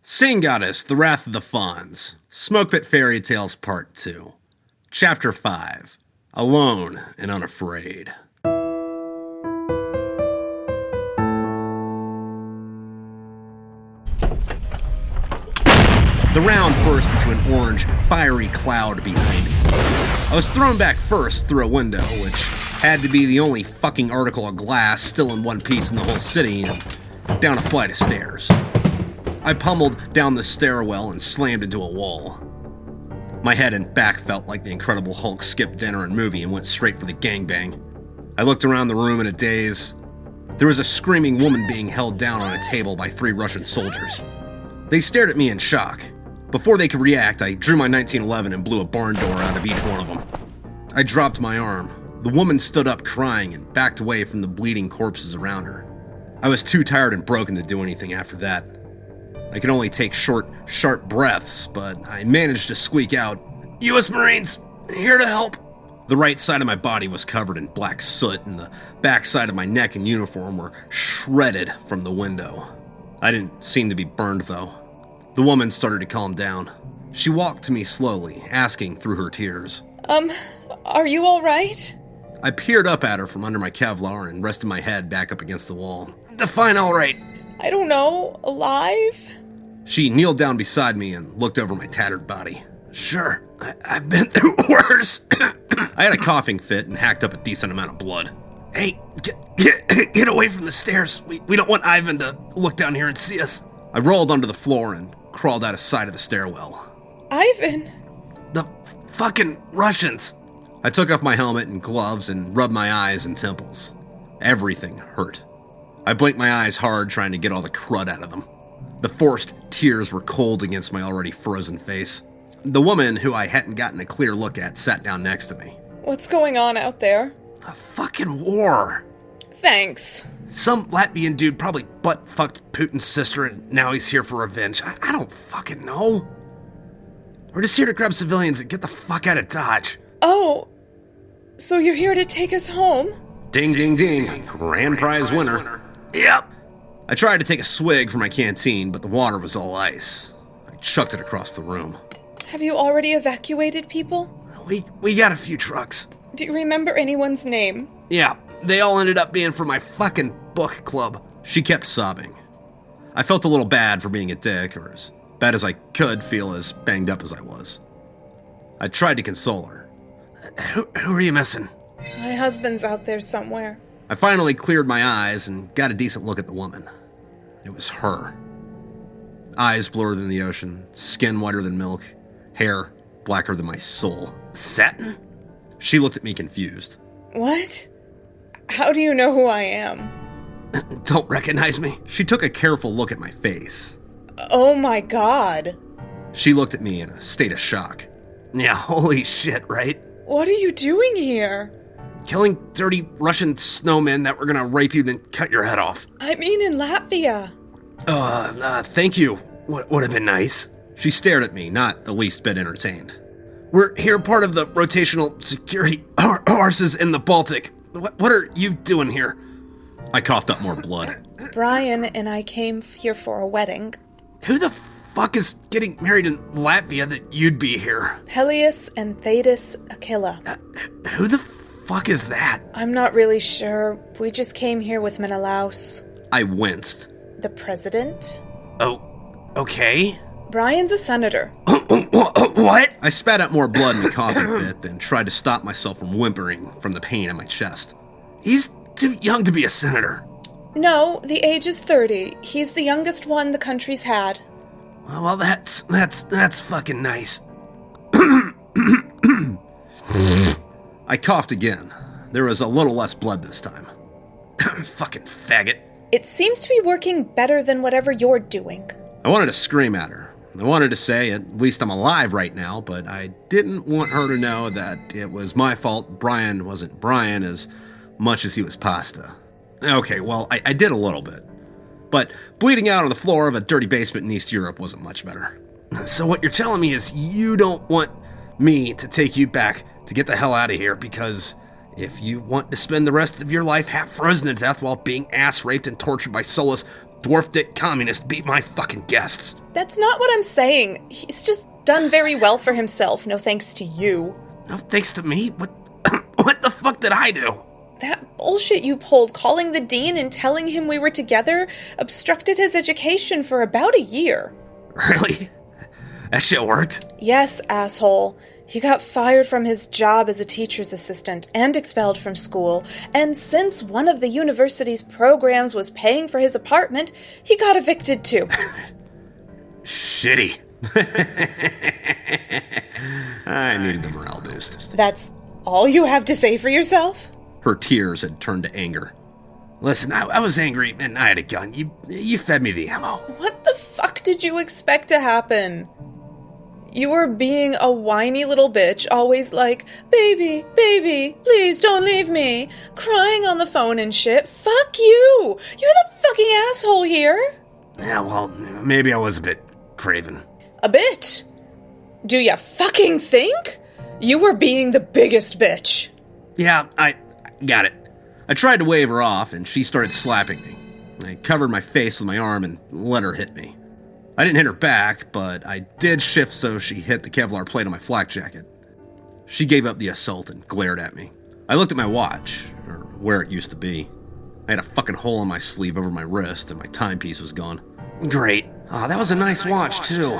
Sing Goddess, The Wrath of the Fonz, Smokepit Fairytales Part 2, Chapter 5, Alone and Unafraid. The round burst into an orange, fiery cloud behind me. I was thrown back first through a window, which had to be the only fucking article of glass still in one piece in the whole city, and down a flight of stairs. I pummeled down the stairwell and slammed into a wall. My head and back felt like the Incredible Hulk skipped dinner and movie and went straight for the gangbang. I looked around the room in a daze. There was a screaming woman being held down on a table by 3 Russian soldiers. They stared at me in shock. Before they could react, I drew my 1911 and blew a barn door out of each one of them. I dropped my arm. The woman stood up crying and backed away from the bleeding corpses around her. I was too tired and broken to do anything after that. I could only take short, sharp breaths, but I managed to squeak out, "U.S. Marines, here to help." The right side of my body was covered in black soot, and the back side of my neck and uniform were shredded from the window. I didn't seem to be burned, though. The woman started to calm down. She walked to me slowly, asking through her tears, Are you all right? I peered up at her from under my Kevlar and rested my head back up against the wall. Define all right. I don't know, alive? She kneeled down beside me and looked over my tattered body. Sure, I've been through worse. I had a coughing fit and hacked up a decent amount of blood. Hey, get away from the stairs. We don't want Ivan to look down here and see us. I rolled onto the floor and crawled out of sight of the stairwell. Ivan? The fucking Russians. I took off my helmet and gloves and rubbed my eyes and temples. Everything hurt. I blinked my eyes hard, trying to get all the crud out of them. The forced tears were cold against my already frozen face. The woman, who I hadn't gotten a clear look at, sat down next to me. What's going on out there? A fucking war. Thanks. Some Latvian dude probably butt-fucked Putin's sister and now he's here for revenge. I don't fucking know. We're just here to grab civilians and get the fuck out of Dodge. Oh, so you're here to take us home? Ding, ding, ding. Grand prize winner. Yep. I tried to take a swig from my canteen, but the water was all ice. I chucked it across the room. Have you already evacuated people? We got a few trucks. Do you remember anyone's name? Yeah, they all ended up being from my fucking book club. She kept sobbing. I felt a little bad for being a dick, or as bad as I could feel as banged up as I was. I tried to console her. Who are you missing? My husband's out there somewhere. I finally cleared my eyes and got a decent look at the woman. It was her. Eyes bluer than the ocean, skin whiter than milk, hair blacker than my soul. Satin? She looked at me confused. What? How do you know who I am? Don't recognize me? She took a careful look at my face. Oh my god. She looked at me in a state of shock. Yeah, holy shit, right? What are you doing here? Killing dirty Russian snowmen that were gonna rape you then cut your head off. I mean in Latvia. Thank you. Would have been nice. She stared at me, not the least bit entertained. We're here part of the rotational security horses in the Baltic. What are you doing here? I coughed up more blood. Brian and I came here for a wedding. Who the fuck is getting married in Latvia that you'd be here? Peleus and Thetis Aquila. Who the fuck is that? I'm not really sure. We just came here with Menelaus. I winced. The president? Oh, okay. Brian's a senator. What? I spat out more blood in the coughing fit, then tried to stop myself from whimpering from the pain in my chest. He's too young to be a senator. No, the age is 30. He's the youngest one the country's had. Well, that's fucking nice. I coughed again. There was a little less blood this time. Fucking faggot. It seems to be working better than whatever you're doing. I wanted to scream at her. I wanted to say, at least I'm alive right now, but I didn't want her to know that it was my fault Brian wasn't Brian as much as he was pasta. Okay, well, I did a little bit. But bleeding out on the floor of a dirty basement in East Europe wasn't much better. So what you're telling me is you don't want me to take you back to get the hell out of here because if you want to spend the rest of your life half frozen to death while being ass raped and tortured by soulless Dwarf dick communist beat my fucking guests. That's not what I'm saying. He's just done very well for himself, no thanks to you. No thanks to me? What the fuck did I do? That bullshit you pulled, calling the dean and telling him we were together, obstructed his education for about a year. Really? That shit worked? Yes, asshole. He got fired from his job as a teacher's assistant and expelled from school, and since one of the university's programs was paying for his apartment, he got evicted too. Shitty. I needed the morale boost. That's all you have to say for yourself? Her tears had turned to anger. Listen, I was angry and I had a gun. You fed me the ammo. What the fuck did you expect to happen? You were being a whiny little bitch, always like, baby, baby, please don't leave me, crying on the phone and shit. Fuck you! You're the fucking asshole here! Yeah, well, maybe I was a bit craven. A bit? Do ya fucking think? You were being the biggest bitch. Yeah, I got it. I tried to wave her off, and she started slapping me. I covered my face with my arm and let her hit me. I didn't hit her back, but I did shift so she hit the Kevlar plate on my flak jacket. She gave up the assault and glared at me. I looked at my watch, or where it used to be. I had a fucking hole on my sleeve over my wrist, and my timepiece was gone. Great. That was a nice watch, too.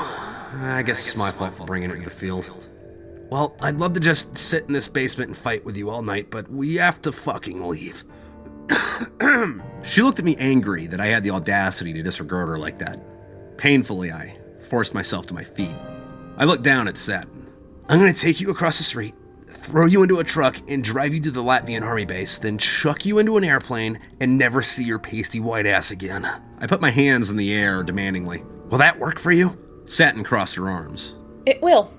I guess it's my fault for bringing it to the field. Well, I'd love to just sit in this basement and fight with you all night, but we have to fucking leave. She looked at me angry that I had the audacity to disregard her like that. Painfully, I forced myself to my feet. I looked down at Satin. I'm going to take you across the street, throw you into a truck, and drive you to the Latvian army base, then chuck you into an airplane and never see your pasty white ass again. I put my hands in the air demandingly. Will that work for you? Satin crossed her arms. It will.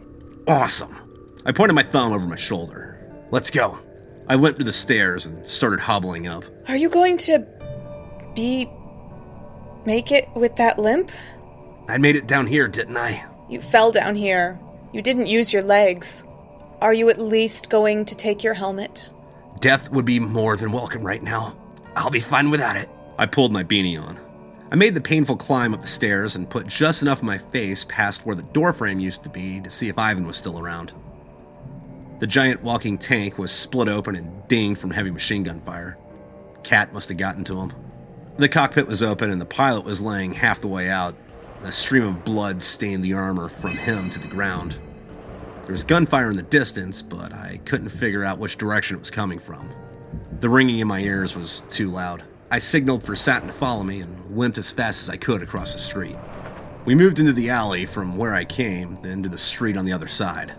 Awesome. I pointed my thumb over my shoulder. Let's go. I limped to the stairs and started hobbling up. Are you going to make it with that limp? I made it down here, didn't I? You fell down here. You didn't use your legs. Are you at least going to take your helmet? Death would be more than welcome right now. I'll be fine without it. I pulled my beanie on. I made the painful climb up the stairs and put just enough of my face past where the doorframe used to be to see if Ivan was still around. The giant walking tank was split open and dinged from heavy machine gun fire. Cat must have gotten to him. The cockpit was open and the pilot was laying half the way out. A stream of blood stained the armor from him to the ground. There was gunfire in the distance, but I couldn't figure out which direction it was coming from. The ringing in my ears was too loud. I signaled for Satin to follow me and limped as fast as I could across the street. We moved into the alley from where I came, then to the street on the other side.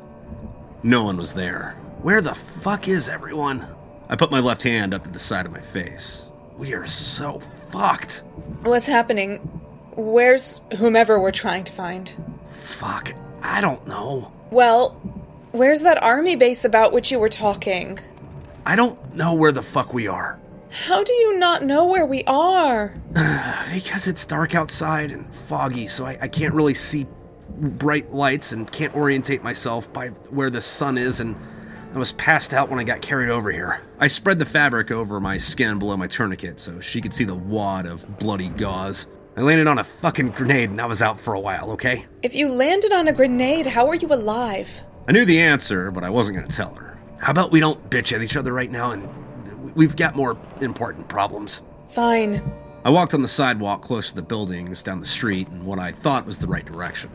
No one was there. Where the fuck is everyone? I put my left hand up to the side of my face. We are so fucked. What's happening? Where's whomever we're trying to find? Fuck, I don't know. Well, where's that army base about which you were talking? I don't know where the fuck we are. How do you not know where we are? Because it's dark outside and foggy, so I can't really see bright lights and can't orientate myself by where the sun is, and I was passed out when I got carried over here. I spread the fabric over my skin below my tourniquet so she could see the wad of bloody gauze. I landed on a fucking grenade and I was out for a while, okay? If you landed on a grenade, how are you alive? I knew the answer, but I wasn't going to tell her. How about we don't bitch at each other right now, and we've got more important problems. Fine. I walked on the sidewalk close to the buildings down the street in what I thought was the right direction.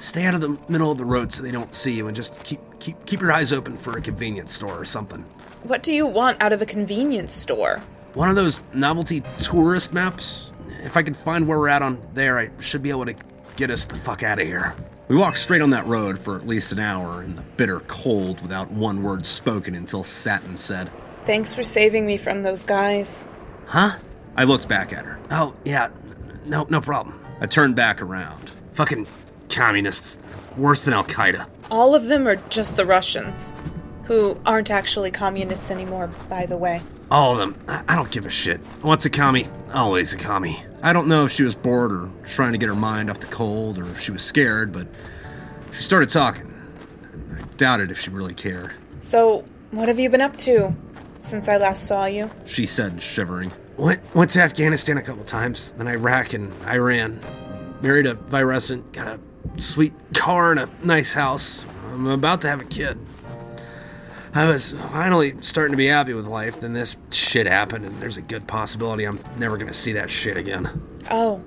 Stay out of the middle of the road so they don't see you, and just keep your eyes open for a convenience store or something. What do you want out of a convenience store? One of those novelty tourist maps? If I could find where we're at on there, I should be able to get us the fuck out of here. We walked straight on that road for at least an hour in the bitter cold without one word spoken until Satin said, Thanks for saving me from those guys. Huh? I looked back at her. Oh, yeah, no problem. I turned back around. Fucking communists. Worse than Al-Qaeda. All of them are just the Russians, who aren't actually communists anymore, by the way. All of them. I don't give a shit. Once a commie, always a commie. I don't know if she was bored or trying to get her mind off the cold or if she was scared, but she started talking. And I doubted if she really cared. So, what have you been up to since I last saw you? She said, shivering. Went to Afghanistan a couple times, then Iraq and Iran. Married a Virescent, got a sweet car and a nice house. I'm about to have a kid. I was finally starting to be happy with life, then this shit happened, and there's a good possibility I'm never gonna see that shit again. Oh,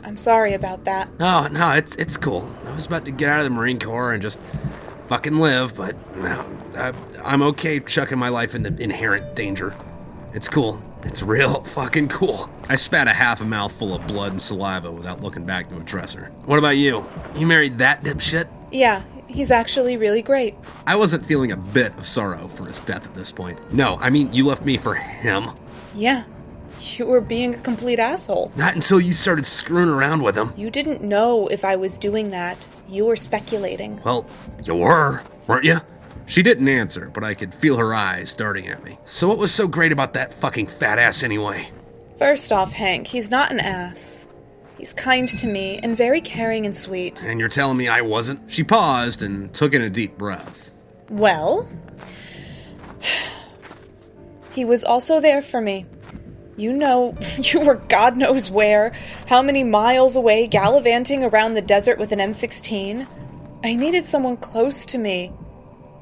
I'm sorry about that. Oh, no, it's cool. I was about to get out of the Marine Corps and just fucking live, but no, I'm okay chucking my life into inherent danger. It's cool. It's real fucking cool. I spat a half a mouthful of blood and saliva without looking back to address her. What about you? You married that dipshit? Yeah, he's actually really great. I wasn't feeling a bit of sorrow for his death at this point. No, I mean, you left me for him. Yeah, you were being a complete asshole. Not until you started screwing around with him. You didn't know if I was doing that. You were speculating. Well, you were, weren't you? She didn't answer, but I could feel her eyes darting at me. So what was so great about that fucking fat ass anyway? First off, Hank, he's not an ass. He's kind to me and very caring and sweet. And you're telling me I wasn't? She paused and took in a deep breath. Well, he was also there for me. You know, you were God knows where, how many miles away, gallivanting around the desert with an M16. I needed someone close to me,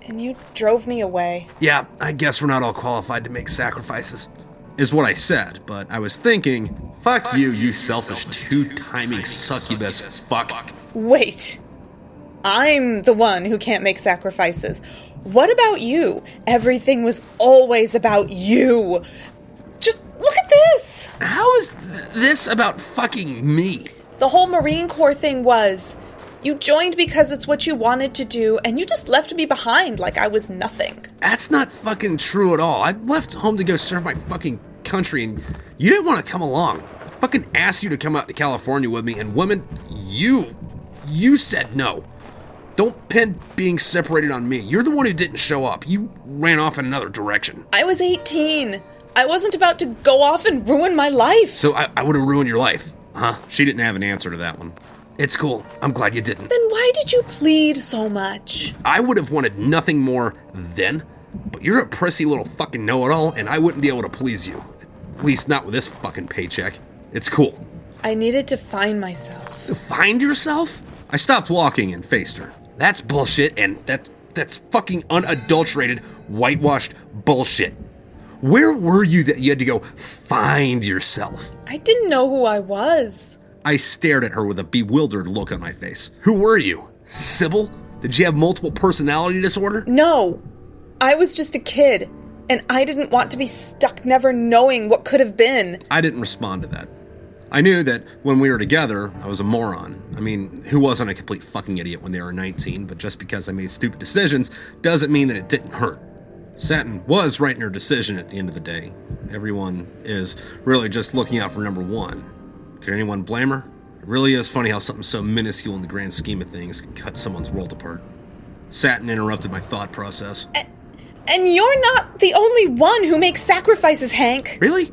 and you drove me away. Yeah, I guess we're not all qualified to make sacrifices, is what I said, but I was thinking, fuck you selfish two-timing succubus fuck. Wait, I'm the one who can't make sacrifices. What about you? Everything was always about you. Just look at this! How is this about fucking me? The whole Marine Corps thing was, you joined because it's what you wanted to do, and you just left me behind like I was nothing. That's not fucking true at all. I left home to go serve my fucking country, and you didn't want to come along. I fucking asked you to come out to California with me, and women, you said no. Don't pin being separated on me. You're the one who didn't show up. You ran off in another direction. I was 18. I wasn't about to go off and ruin my life. So I would have ruined your life, huh? She didn't have an answer to that one. It's cool. I'm glad you didn't. Then why did you plead so much? I would have wanted nothing more then, but you're a prissy little fucking know-it-all, and I wouldn't be able to please you. At least not with this fucking paycheck. It's cool. I needed to find myself. Find yourself? I stopped walking and faced her. That's bullshit, and that's fucking unadulterated, whitewashed bullshit. Where were you that you had to go find yourself? I didn't know who I was. I stared at her with a bewildered look on my face. Who were you? Sybil? Did you have multiple personality disorder? No. I was just a kid, and I didn't want to be stuck never knowing what could have been. I didn't respond to that. I knew that when we were together, I was a moron. I mean, who wasn't a complete fucking idiot when they were 19, but just because I made stupid decisions doesn't mean that it didn't hurt. Satin was right in her decision at the end of the day. Everyone is really just looking out for number one. Could anyone blame her? It really is funny how something so minuscule in the grand scheme of things can cut someone's world apart. Satin interrupted my thought process. And you're not the only one who makes sacrifices, Hank. Really?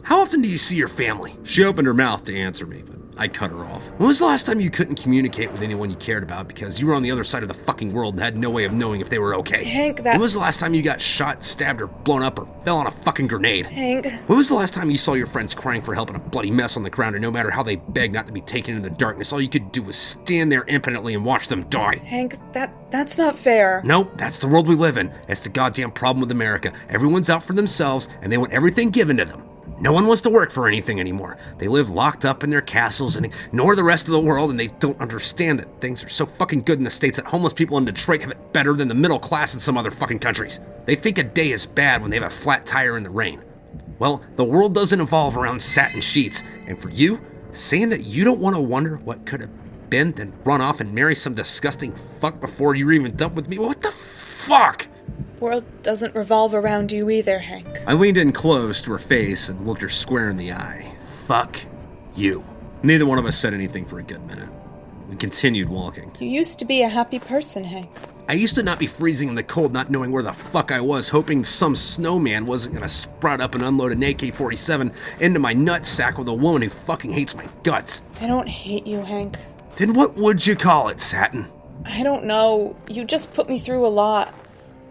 How often do you see your family? She opened her mouth to answer me, but I cut her off. When was the last time you couldn't communicate with anyone you cared about because you were on the other side of the fucking world and had no way of knowing if they were okay? Hank, When was the last time you got shot, stabbed, or blown up, or fell on a fucking grenade? Hank. When was the last time you saw your friends crying for help in a bloody mess on the ground, and no matter how they begged not to be taken into the darkness, all you could do was stand there impotently and watch them die? Hank, that's not fair. Nope, that's the world we live in. That's the goddamn problem with America. Everyone's out for themselves, and they want everything given to them. No one wants to work for anything anymore. They live locked up in their castles and ignore the rest of the world, and they don't understand that things are so fucking good in the States that homeless people in Detroit have it better than the middle class in some other fucking countries. They think a day is bad when they have a flat tire in the rain. Well, the world doesn't evolve around satin sheets, and for you, saying that you don't want to wonder what could have been, then run off and marry some disgusting fuck before you were even done with me, what the fuck? World doesn't revolve around you either, Hank. I leaned in close to her face and looked her square in the eye. Fuck you. Neither one of us said anything for a good minute. We continued walking. You used to be a happy person, Hank. I used to not be freezing in the cold, not knowing where the fuck I was, hoping some snowman wasn't gonna sprout up and unload an AK-47 into my nutsack with a woman who fucking hates my guts. I don't hate you, Hank. Then what would you call it, Satin? I don't know. You just put me through a lot.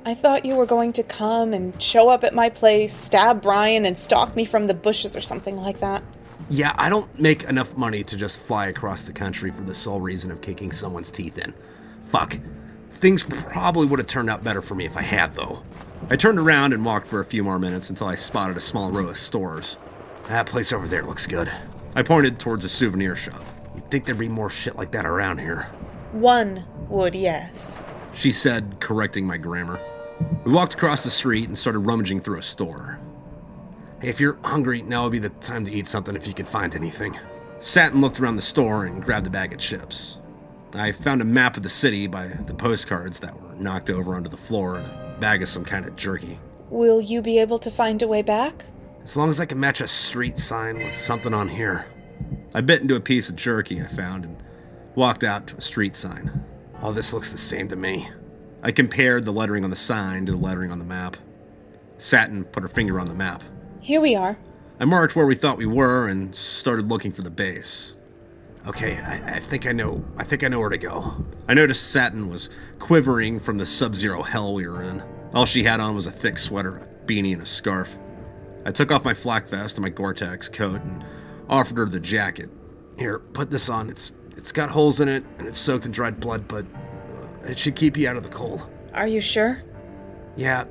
I thought you were going to come and show up at my place, stab Brian, and stalk me from the bushes or something like that. Yeah, I don't make enough money to just fly across the country for the sole reason of kicking someone's teeth in. Fuck. Things probably would have turned out better for me if I had, though. I turned around and walked for a few more minutes until I spotted a small row of stores. That place over there looks good. I pointed towards a souvenir shop. You'd think there'd be more shit like that around here. One would, yes, she said, correcting my grammar. We walked across the street and started rummaging through a store. Hey, if you're hungry, now would be the time to eat something if you could find anything. Satin looked around the store and grabbed a bag of chips. I found a map of the city by the postcards that were knocked over onto the floor and a bag of some kind of jerky. Will you be able to find a way back? As long as I can match a street sign with something on here. I bit into a piece of jerky I found and walked out to a street sign. All this looks the same to me. I compared the lettering on the sign to the lettering on the map. Satin put her finger on the map. Here we are. I marked where we thought we were and started looking for the base. Okay, I think I know where to go. I noticed Satin was quivering from the sub-zero hell we were in. All she had on was a thick sweater, a beanie, and a scarf. I took off my flak vest and my Gore-Tex coat and offered her the jacket. Here, put this on. It's got holes in it and it's soaked in dried blood, but it should keep you out of the cold. Are you sure? Yeah,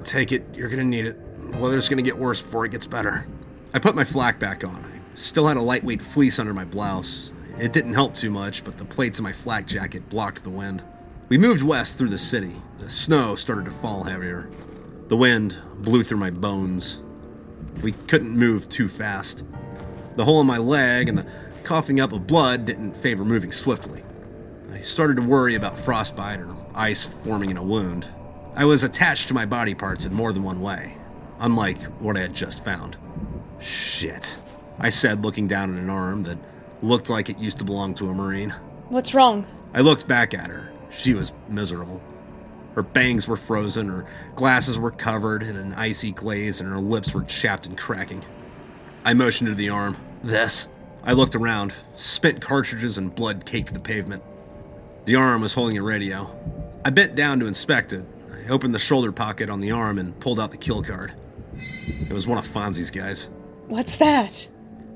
take it. You're gonna need it. The weather's gonna get worse before it gets better. I put my flak back on. I still had a lightweight fleece under my blouse. It didn't help too much, but the plates of my flak jacket blocked the wind. We moved west through the city. The snow started to fall heavier. The wind blew through my bones. We couldn't move too fast. The hole in my leg and the coughing up of blood didn't favor moving swiftly. I started to worry about frostbite or ice forming in a wound. I was attached to my body parts in more than one way, unlike what I had just found. Shit, I said, looking down at an arm that looked like it used to belong to a Marine. What's wrong? I looked back at her. She was miserable. Her bangs were frozen, her glasses were covered in an icy glaze, and her lips were chapped and cracking. I motioned to the arm. This. I looked around. Spent cartridges and blood caked the pavement. The arm was holding a radio. I bent down to inspect it. I opened the shoulder pocket on the arm and pulled out the kill card. It was one of Fonz's guys. What's that?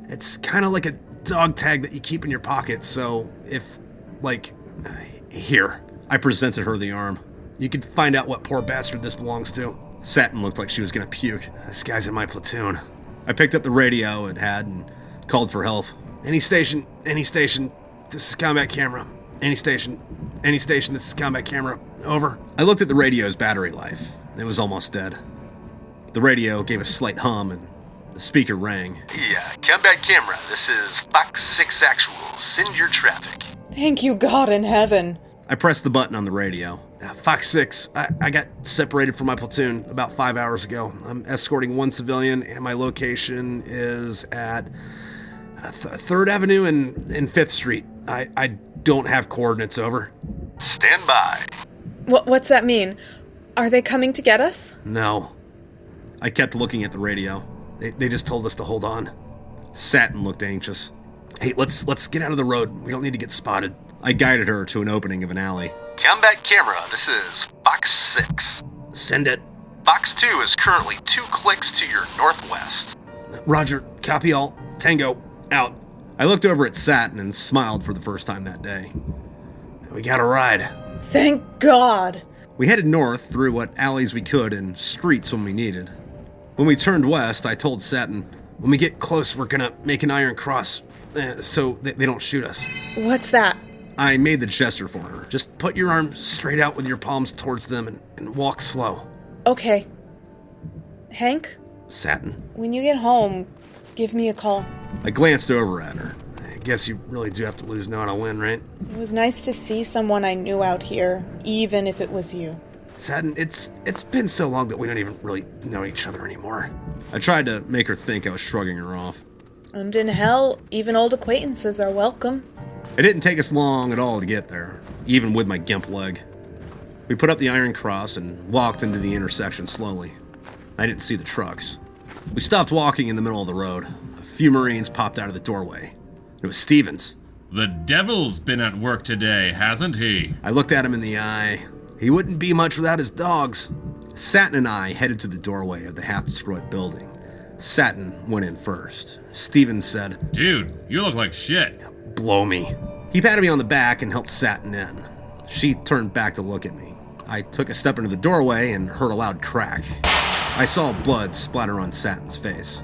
It's kind of like a dog tag that you keep in your pocket, so if, here. I presented her the arm. You could find out what poor bastard this belongs to. Satin looked like she was gonna puke. This guy's in my platoon. I picked up the radio it had and called for help. Any station, this is combat camera. Any station, this is combat camera. Over. I looked at the radio's battery life. It was almost dead. The radio gave a slight hum and the speaker rang. Yeah, combat camera. This is Fox 6 Actual. Send your traffic. Thank you, God in heaven. I pressed the button on the radio. Fox 6, I got separated from my platoon about 5 hours ago. I'm escorting one civilian, and my location is at 3rd Avenue and 5th Street. I don't have coordinates, over. Stand by. What's that mean? Are they coming to get us? No. I kept looking at the radio. They just told us to hold on. Satin looked anxious. Hey, let's get out of the road. We don't need to get spotted. I guided her to an opening of an alley. Combat camera, this is Fox 6. Send it. Fox 2 is currently 2 clicks to your northwest. Roger, copy all. Tango, out. I looked over at Satin and smiled for the first time that day. We got a ride. Thank God. We headed north through what alleys we could and streets when we needed. When we turned west, I told Satin, when we get close, we're gonna make an iron cross so they don't shoot us. What's that? I made the gesture for her. Just put your arm straight out with your palms towards them and walk slow. Okay. Hank? Satin. When you get home, give me a call. I glanced over at her. I guess you really do have to lose knowing I'll win, right? It was nice to see someone I knew out here, even if it was you. Satin, it's been so long that we don't even really know each other anymore. I tried to make her think I was shrugging her off. And in hell, even old acquaintances are welcome. It didn't take us long at all to get there, even with my gimp leg. We put up the iron cross and walked into the intersection slowly. I didn't see the trucks. We stopped walking in the middle of the road. A few Marines popped out of the doorway. It was Stevens. The devil's been at work today, hasn't he? I looked at him in the eye. He wouldn't be much without his dogs. Satin and I headed to the doorway of the half-destroyed building. Satin went in first. Steven said, "Dude, you look like shit." "Blow me." He patted me on the back and helped Satin in. She turned back to look at me. I took a step into the doorway and heard a loud crack. I saw blood splatter on Satin's face.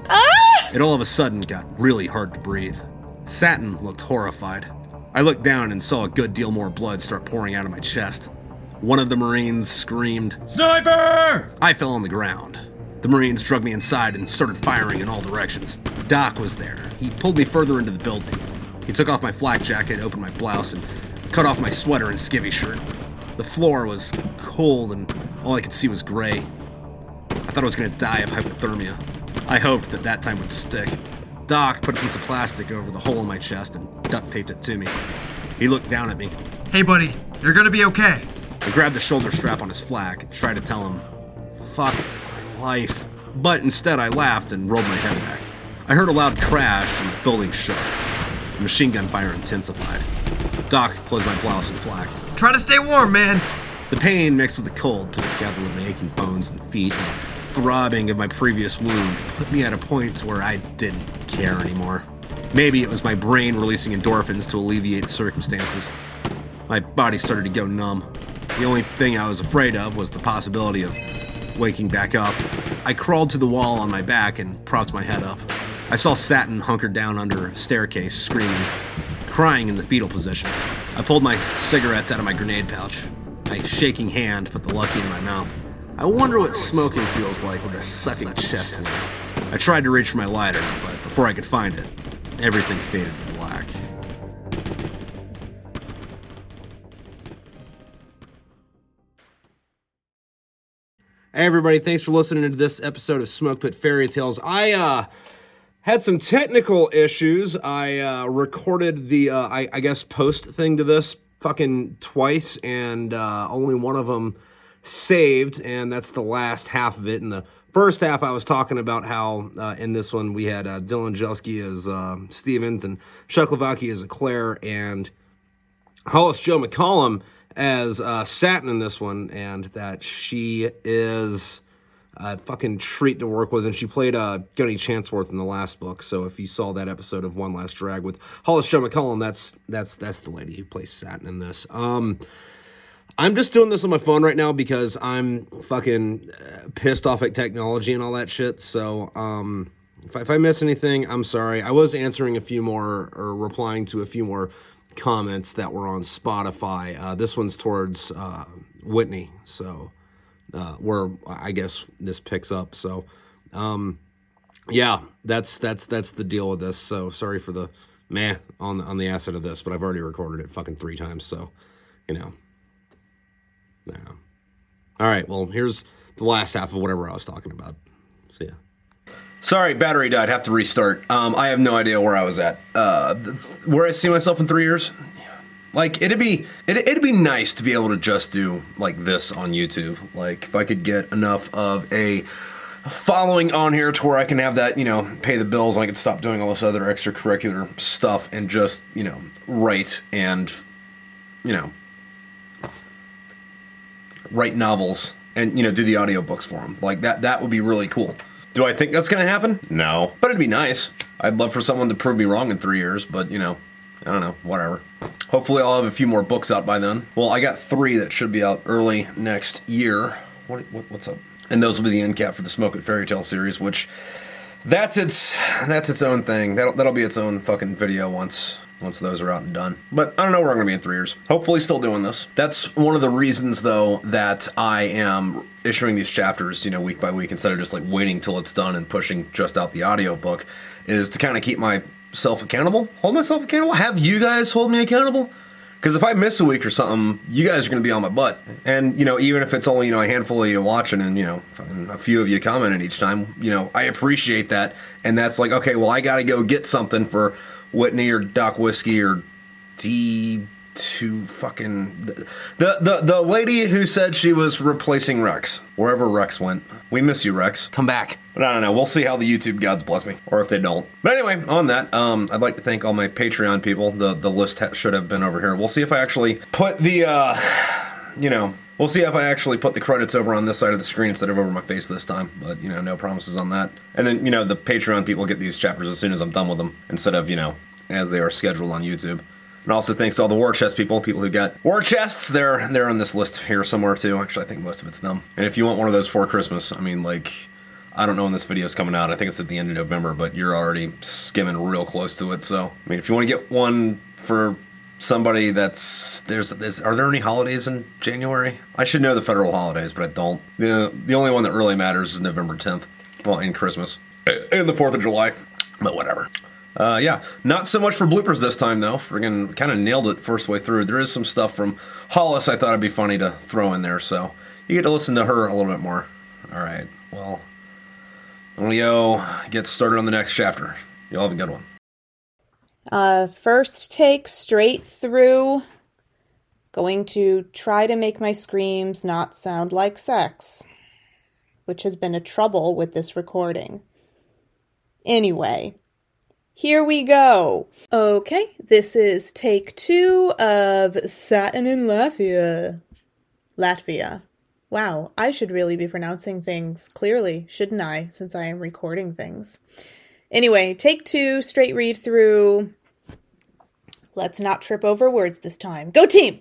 It all of a sudden got really hard to breathe. Satin looked horrified. I looked down and saw a good deal more blood start pouring out of my chest. One of the Marines screamed, "Sniper!" I fell on the ground. The Marines dragged me inside and started firing in all directions. Doc was there. He pulled me further into the building. He took off my flak jacket, opened my blouse, and cut off my sweater and skivvy shirt. The floor was cold and all I could see was gray. I thought I was going to die of hypothermia. I hoped that time would stick. Doc put a piece of plastic over the hole in my chest and duct taped it to me. He looked down at me. "Hey buddy, you're gonna be okay." I grabbed the shoulder strap on his flak and tried to tell him, "Fuck my life." But instead I laughed and rolled my head back. I heard a loud crash and the building shook. The machine gun fire intensified. Doc closed my blouse and flak. "Try to stay warm, man." The pain mixed with the cold put together with my aching bones and feet and the throbbing of my previous wound put me at a point where I didn't care anymore. Maybe it was my brain releasing endorphins to alleviate the circumstances. My body started to go numb. The only thing I was afraid of was the possibility of waking back up. I crawled to the wall on my back and propped my head up. I saw Satin hunkered down under a staircase, screaming, crying in the fetal position. I pulled my cigarettes out of my grenade pouch. My shaking hand put the Lucky in my mouth. I wonder what smoking feels like with a sucking chest wound. I tried to reach for my lighter, but before I could find it, everything faded to black. Hey everybody, thanks for listening to this episode of Smokepit Fairytales. I had some technical issues. I recorded the, I guess, post thing to this fucking twice, and only one of them saved, and that's the last half of it. In the first half, I was talking about how in this one we had Dyllan Dzielski as Stevens and LaVoki as Claire, and Hollis McCollum as Satin in this one, and that she is a fucking treat to work with, and she played Gunny Chansworth in the last book. So if you saw that episode of One Last Drag with Hollis McCollum, that's the lady who plays Satin in this. I'm just doing this on my phone right now because I'm fucking pissed off at technology and all that shit. So if I miss anything, I'm sorry. I was answering a few more, or replying to a few more comments that were on Spotify. This one's towards Whitney, so where I guess this picks up. So yeah, that's the deal with this. So sorry for the meh on the asset of this, but I've already recorded it fucking 3 times, so you know. Yeah. All right, well, here's the last half of whatever I was talking about. See ya. Sorry, battery died. Have to restart. I have no idea where I was at. Where I see myself in 3 years? Like, it'd be nice to be able to just do like this on YouTube. Like, if I could get enough of a following on here to where I can have that, you know, pay the bills, and I could stop doing all this other extracurricular stuff and just, you know, write and, you know, write novels and, you know, do the audiobooks for them. Like, that would be really cool. Do I think that's going to happen? No. But it'd be nice. I'd love for someone to prove me wrong in 3 years, but, you know, I don't know, whatever. Hopefully I'll have a few more books out by then. Well, I got 3 that should be out early next year. What's up? And those will be the end cap for the Smokepit Fairytale series, which that's its own thing. That'll be its own fucking video once those are out and done. But I don't know where I'm going to be in 3 years. Hopefully still doing this. That's one of the reasons, though, that I am issuing these chapters, you know, week by week, instead of just, like, waiting till it's done and pushing just out the audiobook, is to kind of keep myself accountable. Hold myself accountable. Have you guys hold me accountable? Because if I miss a week or something, you guys are going to be on my butt. And, you know, even if it's only, you know, a handful of you watching and, you know, a few of you commenting each time, you know, I appreciate that. And that's like, okay, well, I got to go get something for Whitney or Doc Whiskey or D2 fucking... The lady who said she was replacing Rex, wherever Rex went. We miss you, Rex. Come back. But I don't know. We'll see how the YouTube gods bless me, or if they don't. But anyway, on that, I'd like to thank all my Patreon people. The list should have been over here. We'll see if I actually put the, you know... We'll see if I actually put the credits over on this side of the screen instead of over my face this time. But, you know, no promises on that. And then, you know, the Patreon people get these chapters as soon as I'm done with them, instead of, you know, as they are scheduled on YouTube. And also thanks to all the war chest people who got war chests. They're on this list here somewhere too. Actually, I think most of it's them. And if you want one of those for Christmas, I mean, like, I don't know when this video's coming out. I think it's at the end of November, but you're already skimming real close to it. So, I mean, if you want to get one for somebody that's... Are there any holidays in January? I should know the federal holidays, but I don't. The only one that really matters is November 10th. Well, and Christmas. And the 4th of July. But whatever. Yeah, not so much for bloopers this time, though. Friggin' kind of nailed it first way through. There is some stuff from Hollis I thought it'd be funny to throw in there, so you get to listen to her a little bit more. All right, well, I'm gonna go get started on the next chapter. Y'all have a good one. First take straight through. Going to try to make my screams not sound like sex, which has been a trouble with this recording. Anyway, here we go. Okay, this is take 2 of Satin in Latvia. Wow, I should really be pronouncing things clearly, shouldn't I, since I am recording things. Anyway, take 2, straight read through. Let's not trip over words this time. Go team!